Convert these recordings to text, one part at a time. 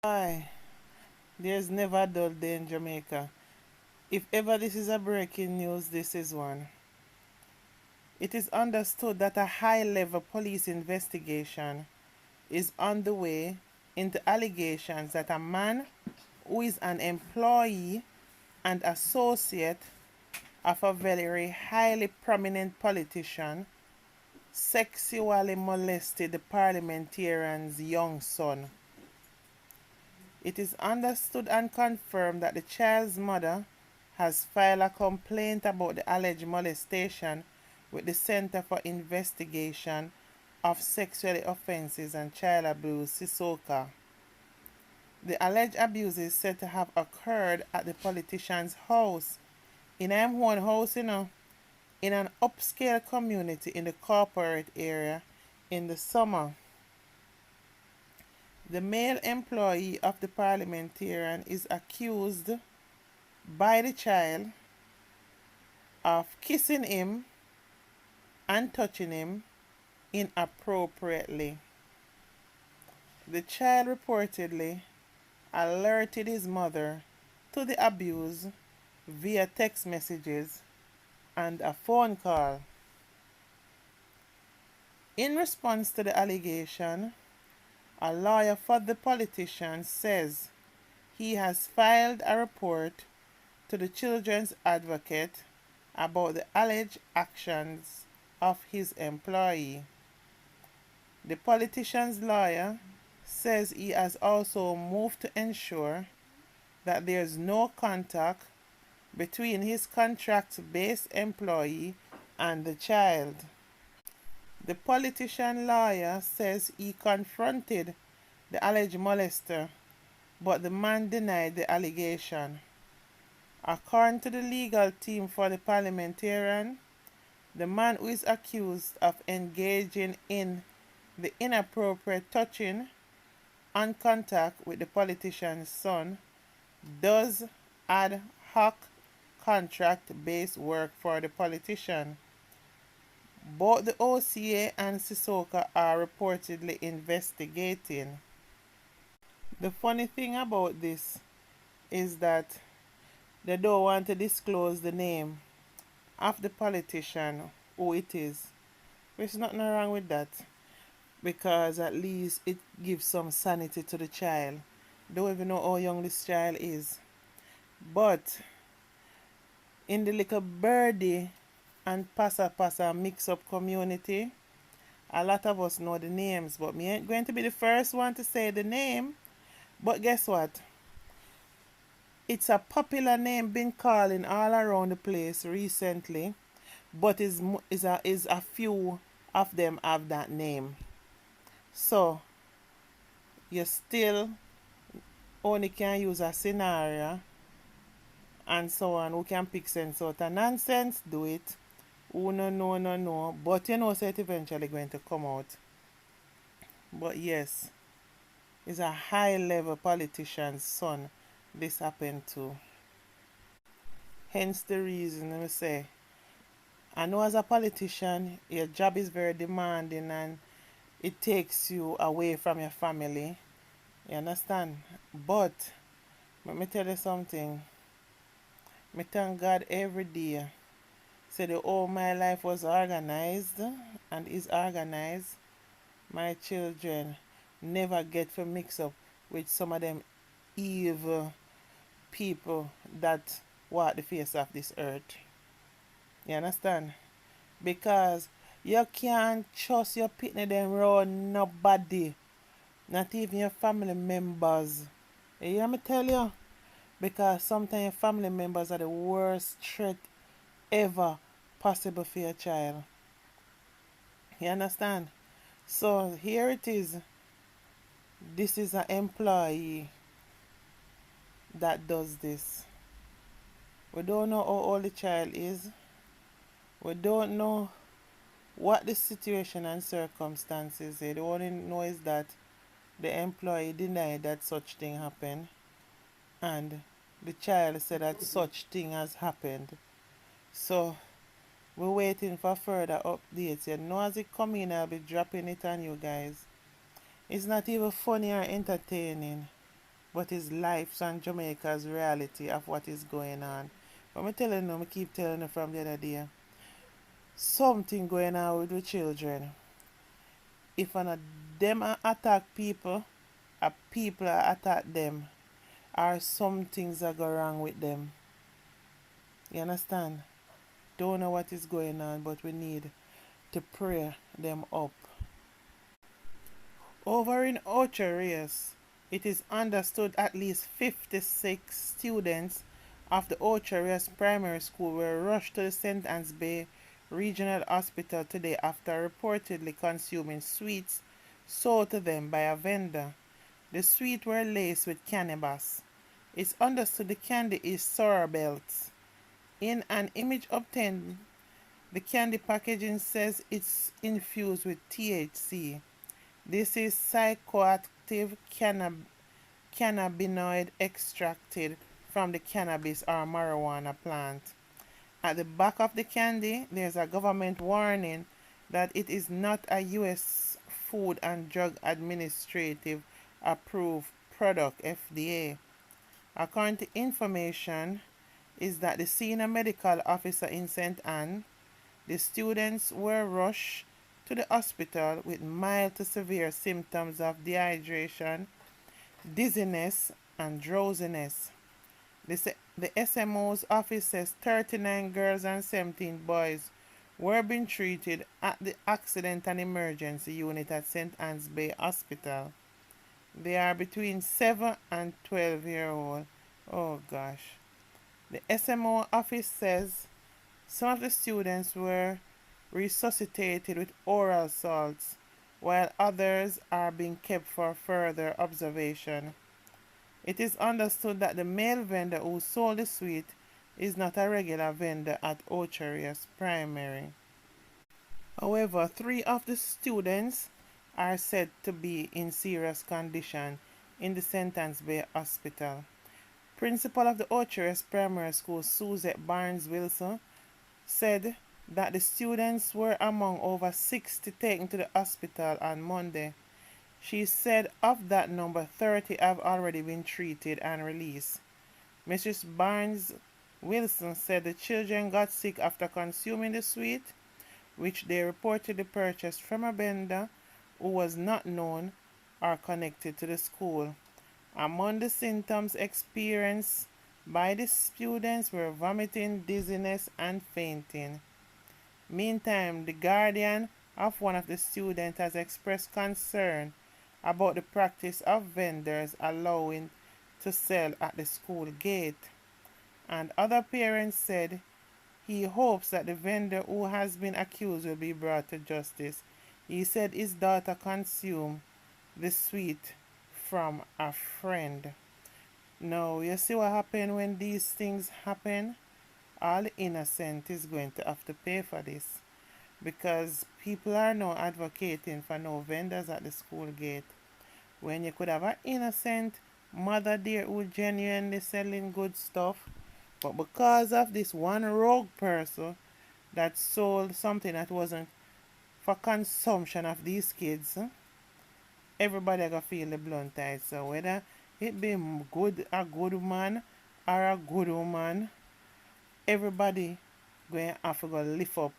Why? There's never a dull day in Jamaica. If ever this is a breaking news, this is one. It is understood that a high-level police investigation is underway into allegations that a man who is an employee and associate of a very highly prominent politician sexually molested the parliamentarian's young son. It is understood and confirmed that the child's mother has filed a complaint about the alleged molestation with the Center for Investigation of Sexual Offences and Child Abuse, CISOCA. The alleged abuse is said to have occurred at the politician's house, in his own house, in an upscale community in the corporate area in the summer. The male employee of the parliamentarian is accused by the child of kissing him and touching him inappropriately. The child reportedly alerted his mother to the abuse via text messages and a phone call. In response to the allegation, a lawyer for the politician says he has filed a report to the children's advocate about the alleged actions of his employee. The politician's lawyer says he has also moved to ensure that there is no contact between his contract-based employee and the child. The politician lawyer says he confronted the alleged molester, but the man denied the allegation. According to the legal team for the parliamentarian, the man who is accused of engaging in the inappropriate touching and contact with the politician's son does ad hoc contract-based work for the politician. Both the OCA and CISOCA are reportedly investigating. The funny thing about this is that they don't want to disclose the name of the politician, who it is. There's nothing wrong with that, because at least it gives some sanity to the child. Don't even know how young this child is. But in the little birdie and pasa mix-up community, a lot of us know the names, but me ain't going to be the first one to say the name. But guess what? It's a popular name been calling all around the place recently, but is a few of them have that name. So you still only can use a scenario and so on. Who can pick sense out of nonsense, do it. Who no. But you know, so it's eventually going to come out. But yes, it's a high level politician's son this happened to. Hence the reason I say, I know as a politician, your job is very demanding and it takes you away from your family. You understand? But let me tell you something. Me thank God every day. Say the whole my life was organized and is organized. My children never get to mix up with some of them evil people that walk the face of this earth. You understand? Because you can't trust your pitney them around nobody. Not even your family members. You hear me tell you? Because sometimes your family members are the worst threat ever possible for your child. You understand? So here it is. This is an employee that does this. We don't know how old the child is. We don't know what the situation and circumstances is. The only know is that the employee denied that such thing happened, and the child said that such thing has happened. So we're waiting for further updates. You know, as it come in, I'll be dropping it on you guys. It's not even funny or entertaining. but it's life and Jamaica's reality of what is going on. But me telling you, me keep telling you from the other day, something going on with the children. If one of them attack people, or people attack them, or some things are go wrong with them. You understand? Don't know what is going on, but we need to pray them up. Over in Ocho, Rios, it is understood at least 56 students of the Ocho Rios Primary School were rushed to the St. Anne's Bay Regional Hospital today after reportedly consuming sweets sold to them by a vendor. The sweets were laced with cannabis. It's understood the candy is sour belts. In an image obtained, the candy packaging says it's infused with THC. This is psychoactive cannabinoid extracted from the cannabis or marijuana plant. At the back of the candy, there's a government warning that it is not a U.S. Food and Drug Administrative approved product, FDA. According to information, is that the senior medical officer in St. Anne, the students were rushed to the hospital with mild to severe symptoms of dehydration, dizziness, and drowsiness. The SMO's office says 39 girls and 17 boys were being treated at the Accident and Emergency Unit at St. Anne's Bay Hospital. They are between 7 and 12-year-old. Oh gosh. The SMO office says some of the students were resuscitated with oral salts, while others are being kept for further observation. It is understood that the male vendor who sold the sweet is not a regular vendor at Ocho Rios Primary. However, 3 of the students are said to be in serious condition in the St. Anne's Bay Hospital. Principal of the Ocho Rios Primary School, Suzette Barnes Wilson, said that the students were among over 60 taken to the hospital on Monday. She said of that number, 30 have already been treated and released. Mrs. Barnes Wilson said the children got sick after consuming the sweet, which they reportedly purchased from a vendor who was not known or connected to the school. Among the symptoms experienced by the students were vomiting, dizziness, and fainting. Meantime, the guardian of one of the students has expressed concern about the practice of vendors allowing to sell at the school gate, and other parents said he hopes that the vendor who has been accused will be brought to justice. He said his daughter consumed the sweet from a friend. Now, you see what happens when these things happen? All the innocent is going to have to pay for this, because people are now advocating for no vendors at the school gate, when you could have an innocent mother there who genuinely selling good stuff, but because of this one rogue person that sold something that wasn't for consumption of these kids, everybody gonna feel the blunt tide. So whether it be a good man or a good woman, everybody going to have to go lift up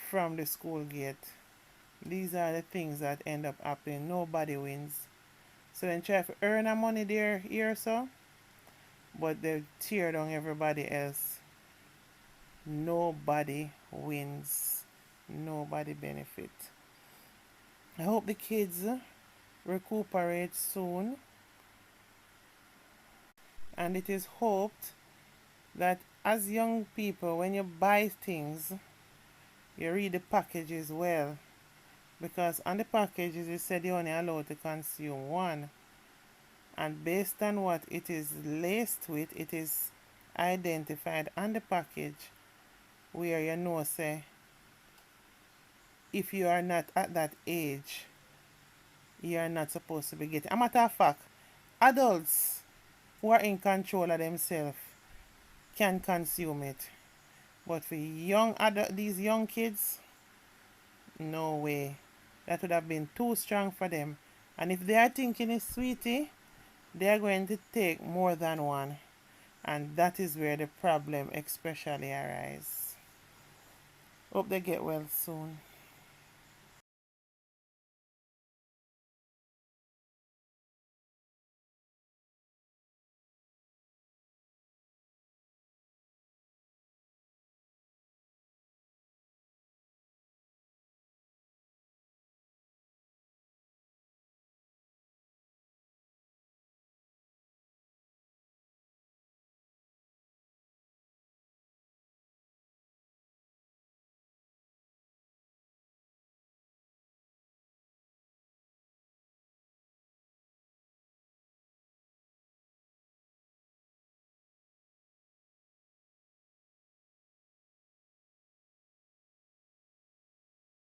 from the school gate. These are the things that end up happening. Nobody wins. So then try to earn a money there here, so, but they tear down everybody else. Nobody wins. Nobody benefit. I hope the kids recuperate soon, and it is hoped that as young people, when you buy things, you read the packages well, because on the packages it said you're only allowed to consume one, and based on what it is laced with, it is identified on the package where you know say if you are not at that age, you are not supposed to be getting. A matter of fact, adults who are in control of themselves can consume it, but for these young kids, no way. That would have been too strong for them. And if they are thinking it's sweetie, they are going to take more than one, and that is where the problem especially arises. Hope they get well soon.